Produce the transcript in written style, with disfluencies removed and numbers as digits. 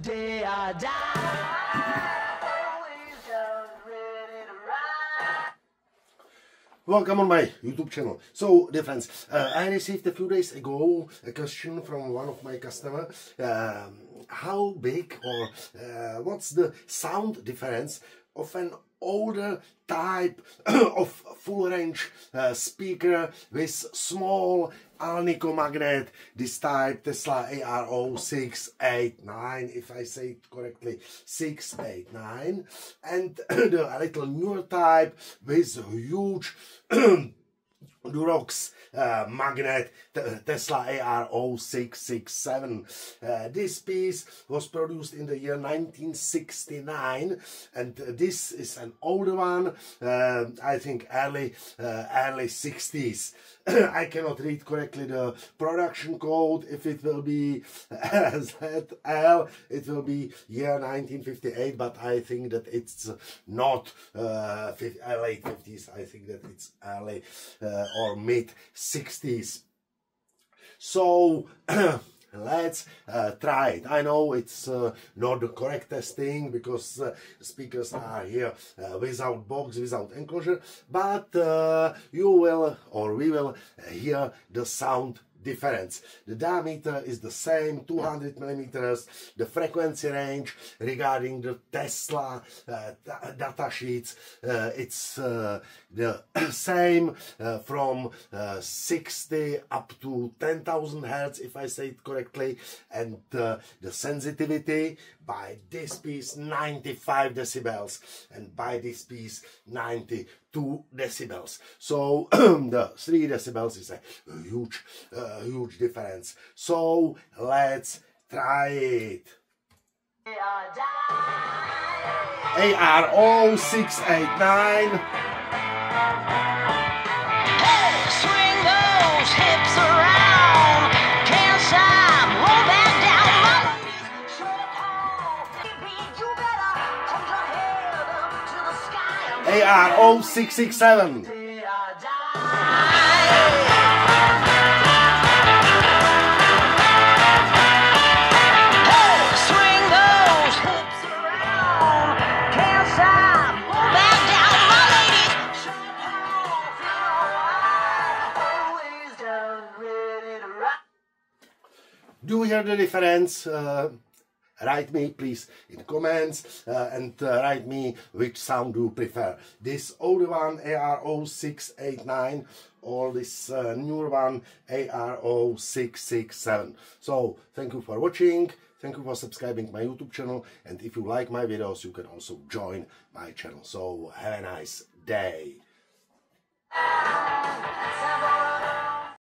the day I die. Welcome on my YouTube channel. So, dear friends, I received a few days ago a question from one of my customers. How big or what's the sound difference of an older type of full range speaker with small Alnico magnet, this type Tesla ARO 689, if I say it correctly, 689, and the little newer type with huge Durox magnet Tesla ARO 667. This piece was produced in the year 1969, and this is an older one, I think early 60s. I cannot read correctly the production code. If it will be ZL, it will be year 1958, but I think that it's not late 50s. I think that it's early or mid 60s. So let's try it. I know it's not the correct testing because speakers are here without box, without enclosure, but you will or we will hear the sound difference. The diameter is the same, 200 millimeters. The frequency range regarding the Tesla data sheets, it's the same from 60 up to 10,000 Hertz, if I say it correctly, and the sensitivity by this piece 95 decibels, and by this piece 92 decibels. So the 3 decibels is a huge difference. So let's try it. ARO 689. Swing those hips around, can't stop, roll back down, my ladies, shut up, baby, you better hold your head up to the sky. ARO 667. Swing those hips around, can't stop, roll back down, my ladies, shut up, always down, ready to rock. Do you hear the difference? Write me please in comments and write me which sound do you prefer. This older one ARO 689 or this newer one ARO 667. So thank you for watching, thank you for subscribing my YouTube channel, and if you like my videos you can also join my channel. So have a nice day.